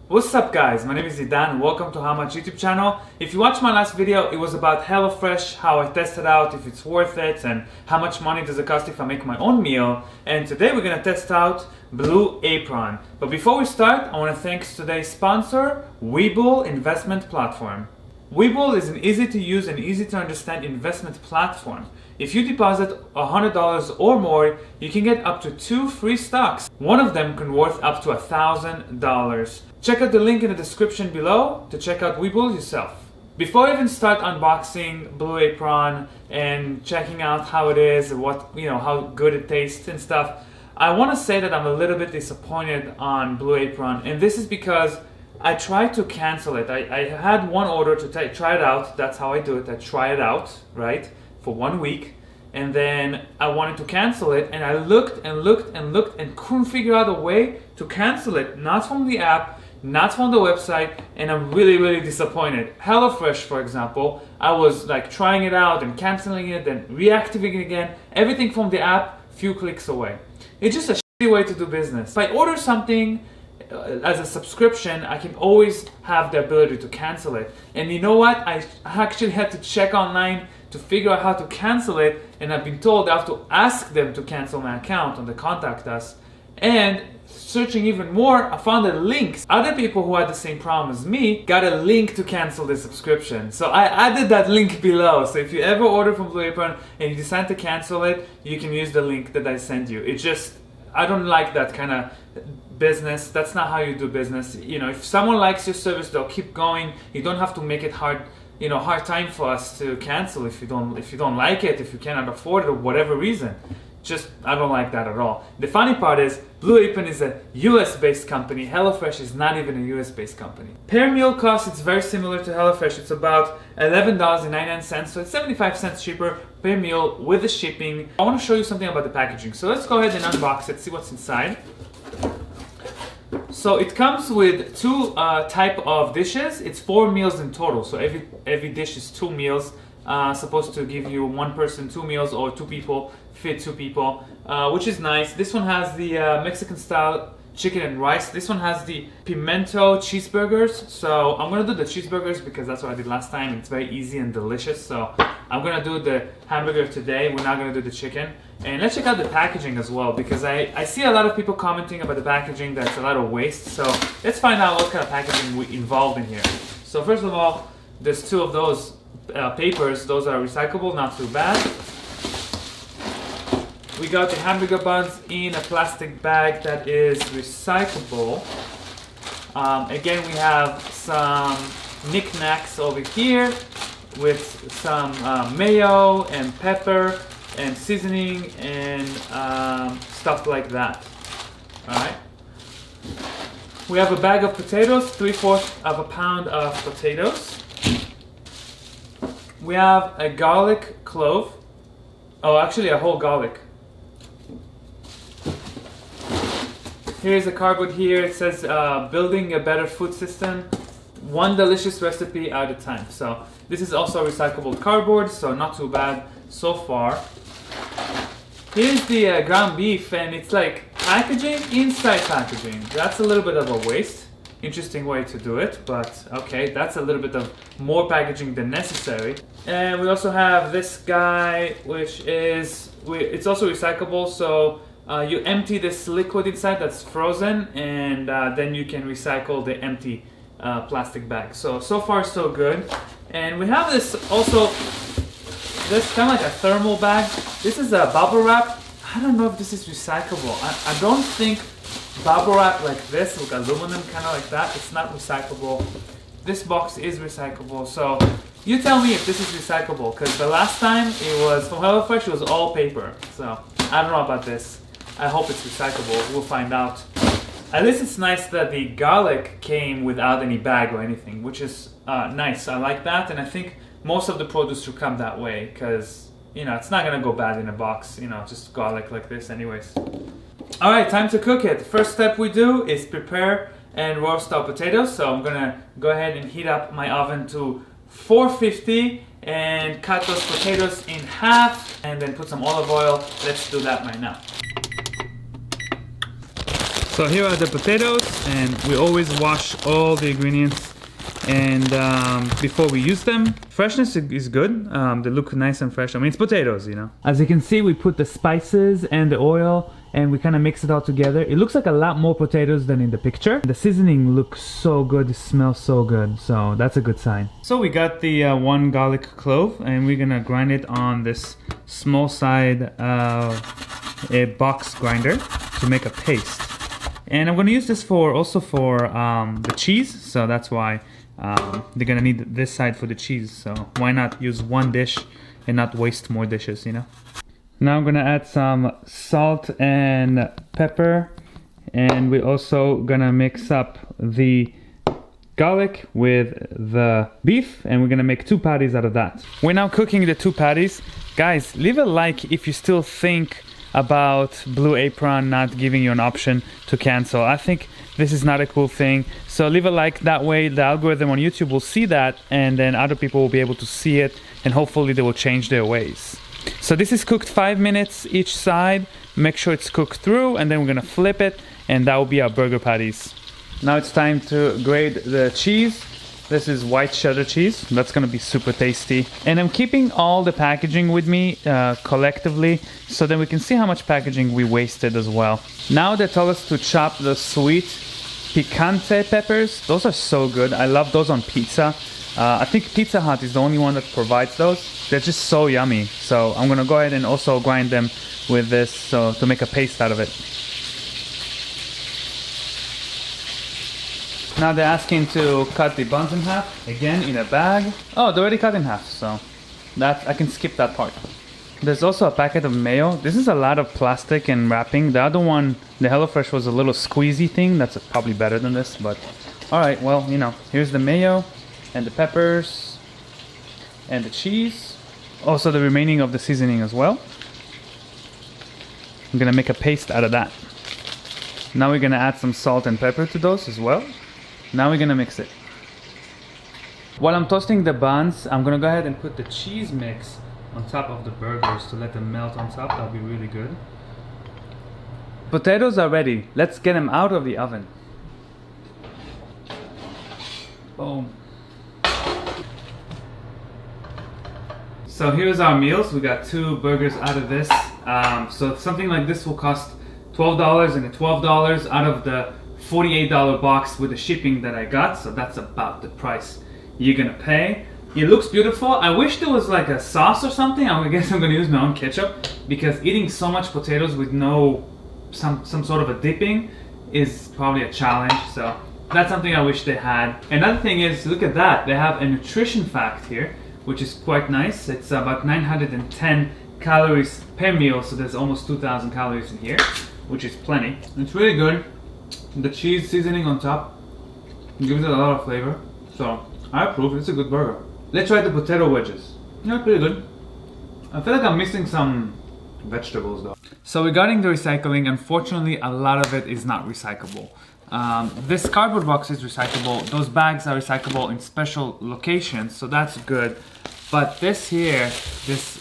What's up guys, my name is Idan, welcome to How Much YouTube channel. If you watched my last video, it was about HelloFresh, how I tested out if it's worth it and how much money does it cost if I make my own meal. And today we're going to test out Blue Apron. But before we start, I want to thank today's sponsor, Webull Investment Platform. Webull is an easy to use and easy to understand investment platform. If you deposit $100 or more, you can get up to 2 free stocks. One of them can worth up to $1,000. Check out the link in the description below to check out Webull yourself. Before I even start unboxing Blue Apron and checking out how it is and how good it tastes and stuff, I want to say that I'm a little bit disappointed on Blue Apron, and this is because I tried to cancel it. I had one order to try it out. That's how I do it. I try it out, right, for 1 week, and then I wanted to cancel it, and I looked and looked and looked and couldn't figure out a way to cancel it. Not from the app, not from the website, and I'm really disappointed. HelloFresh, for example, I was like trying it out and canceling it, then reactivating it again. Everything from the app, few clicks away. It's just a shitty way to do business. If I order something as a subscription, I can always have the ability to cancel it. And you know what? I actually had to check online to figure out how to cancel it, and I've been told I have to ask them to cancel my account on the contact us. And searching even more, I found a link. Other people who had the same problem as me got a link to cancel the subscription. So I added that link below. So if you ever order from Blue Apron and you decide to cancel it, you can use the link that I sent you. It just, I don't like that kind of business. That's not how you do business. You know, if someone likes your service, they'll keep going. You don't have to make it hard time for us to cancel if you don't like it, if you cannot afford it, or whatever reason. Just, I don't like that at all. The funny part is, Blue Apron is a US-based company. HelloFresh is not even a US-based company. Per meal cost, it's very similar to HelloFresh. It's about $11.99, so it's 75 cents cheaper per meal with the shipping. I want to show you something about the packaging. So let's go ahead and unbox it, see what's inside. So it comes with two type of dishes. It's 4 meals in total. So every dish is 2 meals. Supposed to give you 1 person 2 meals, or 2 people fit 2 people, which is nice. This one has the Mexican style chicken and rice. This one has the pimento cheeseburgers. So I'm gonna do the cheeseburgers because that's what I did last time. It's very easy and delicious. So I'm gonna do the hamburger today. We're not gonna do the chicken. And let's check out the packaging as well, because I see a lot of people commenting about the packaging that's a lot of waste. So let's find out what kind of packaging we involved in here. So first of all, there's 2 of those papers. Those are recyclable, not too bad. We got the hamburger buns in a plastic bag that is recyclable. Again, we have some knickknacks over here with some mayo and pepper and seasoning and stuff like that. Alright. We have a bag of potatoes, 3/4 of a pound of potatoes. We have a garlic clove. Oh, actually a whole garlic. Here's a cardboard here. It says building a better food system, 1 delicious recipe at a time. So this is also recyclable cardboard, so not too bad so far. Here's the ground beef, and it's like packaging inside packaging. That's a little bit of a waste. Interesting way to do it, but okay, that's a little bit of more packaging than necessary. And we also have this guy, which is, it's also recyclable, so you empty this liquid inside that's frozen, and then you can recycle the empty plastic bag. So far so good. And we have this also, this kind of like a thermal bag. This is a bubble wrap. I don't know if this is recyclable. I don't think bubble wrap like this, like aluminum kind of like that, it's not recyclable. This box is recyclable, so you tell me if this is recyclable, because the last time it was from HelloFresh, it was all paper. So I don't know about this. I hope it's recyclable. We'll find out. At least it's nice that the garlic came without any bag or anything, which is nice. I like that, and I think most of the produce should come that way, because it's not gonna go bad in a box, just garlic like this anyways. Alright, time to cook it. First step we do is prepare and roast our potatoes. So I'm gonna go ahead and heat up my oven to 450 and cut those potatoes in half, and then put some olive oil. Let's do that right now. So here are the potatoes, and we always wash all the ingredients and before we use them. Freshness is good. They look nice and fresh. I mean, it's potatoes, you know. As you can see, we put the spices and the oil and we kind of mix it all together. It looks like a lot more potatoes than in the picture. The seasoning looks so good, it smells so good, so that's a good sign. So we got the one garlic clove, and we're gonna grind it on this small side a box grinder to make a paste. And I'm gonna use this also for the cheese, so that's why they're gonna need this side for the cheese. So why not use one dish and not waste more dishes, you know? Now I'm gonna add some salt and pepper, and we're also gonna mix up the garlic with the beef, and we're gonna make 2 patties out of that. We're now cooking the 2 patties. Guys, leave a like if you still think about Blue Apron not giving you an option to cancel. I think this is not a cool thing, so leave a like. That way the algorithm on YouTube will see that, and then other people will be able to see it, and hopefully they will change their ways. So this is cooked 5 minutes each side. Make sure it's cooked through, and then we're gonna flip it, and that will be our burger patties. Now it's time to grate the cheese. This is white cheddar cheese. That's gonna be super tasty. And I'm keeping all the packaging with me collectively, so that we can see how much packaging we wasted as well. Now they told us to chop the sweet picante peppers. Those are so good. I love those on pizza. I think Pizza Hut is the only one that provides those. They're just so yummy. So I'm gonna go ahead and also grind them with this, so to make a paste out of it. Now they're asking to cut the buns in half, again in a bag. Oh, they're already cut in half, so that I can skip that part. There's also a packet of mayo. This is a lot of plastic and wrapping. The other one, the HelloFresh, was a little squeezy thing. That's probably better than this, but all right, well, you know, here's the mayo and the peppers and the cheese. Also the remaining of the seasoning as well. I'm gonna make a paste out of that. Now we're gonna add some salt and pepper to those as well. Now we're gonna mix it. While I'm toasting the buns, I'm gonna go ahead and put the cheese mix on top of the burgers to let them melt on top. That'll be really good. Potatoes are ready. Let's get them out of the oven. Boom. So here's our meals. We got 2 burgers out of this. So something like this will cost $12, and $12 out of the $48 box with the shipping that I got. So that's about the price you're gonna pay. It looks beautiful. I wish there was like a sauce or something. I guess I'm gonna use my own ketchup, because eating so much potatoes with no some sort of a dipping is probably a challenge. So that's something I wish they had. Another thing is, look at that. They have a nutrition fact here, which is quite nice. It's about 910 calories per meal, so there's almost 2,000 calories in here, which is plenty. It's really good. The cheese seasoning on top gives it a lot of flavor, so I approve. It's a good burger. Let's try the potato wedges. Yeah, pretty good. I feel like I'm missing some vegetables though. So regarding the recycling, unfortunately a lot of it is not recyclable. This cardboard box is recyclable. Those bags are recyclable in special locations, so that's good. But this here, this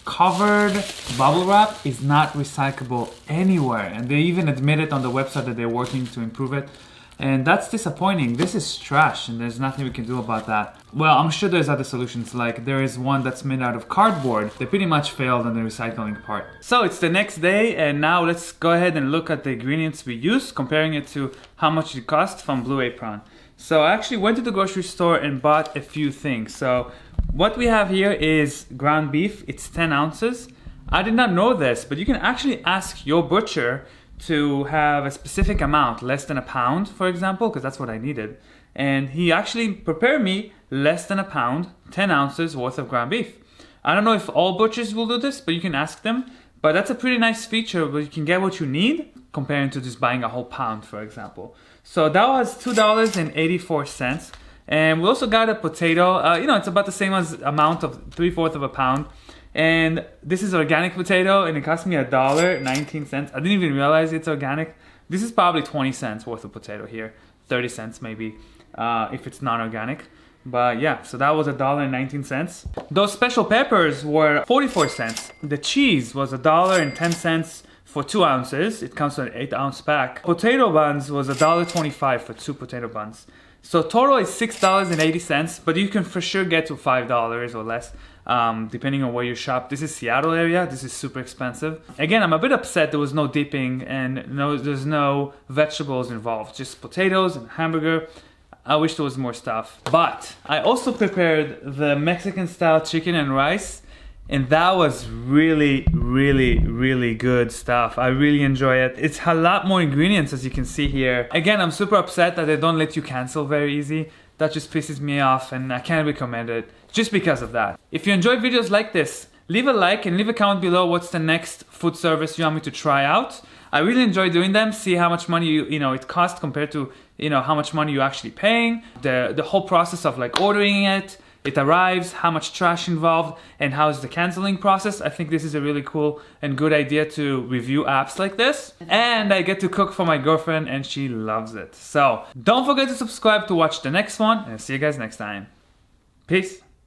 covered bubble wrap is not recyclable anywhere, and they even admit it on the website that they're working to improve it, and that's disappointing. This is trash, and there's nothing we can do about that. Well, I'm sure there's other solutions, like there is one that's made out of cardboard. They pretty much failed on the recycling part. So it's the next day, and now let's go ahead and look at the ingredients we used, comparing it to how much it cost from Blue Apron. So I actually went to the grocery store and bought a few things. So what we have here is ground beef. It's 10 ounces. I did not know this, but you can actually ask your butcher to have a specific amount, less than a pound, for example, because that's what I needed. And he actually prepared me less than a pound, 10 ounces worth of ground beef. I don't know if all butchers will do this, but you can ask them. But that's a pretty nice feature, where you can get what you need comparing to just buying a whole pound, for example. So that was $2.84. And we also got a potato. You know, it's about the same as amount of 3/4 of a pound. And this is organic potato, and it cost me $1.19. I didn't even realize it's organic. This is probably 20 cents worth of potato here, 30 cents maybe if it's non-organic. But yeah, so that was $1.19. Those special peppers were 44 cents. The cheese was $1.10 for 2 ounces. It comes with an 8-ounce pack. Potato buns was $1.25 for 2 potato buns. So total is $6.80, but you can for sure get to $5 or less, depending on where you shop. This is Seattle area. This is super expensive. Again, I'm a bit upset there was no dipping and there's no vegetables involved, just potatoes and hamburger. I wish there was more stuff. But I also prepared the Mexican style chicken and rice, and that was really, really, really good stuff. I really enjoy it. It's a lot more ingredients, as you can see here. Again, I'm super upset that they don't let you cancel very easy. That just pisses me off, and I can't recommend it just because of that. If you enjoy videos like this, leave a like and leave a comment below what's the next food service you want me to try out. I really enjoy doing them, see how much money it costs compared to how much money you're actually paying. The whole process of like ordering it arrives, how much trash involved, and how is the canceling process. I think this is a really cool and good idea to review apps like this. And I get to cook for my girlfriend and she loves it. So don't forget to subscribe to watch the next one, and I'll see you guys next time. Peace.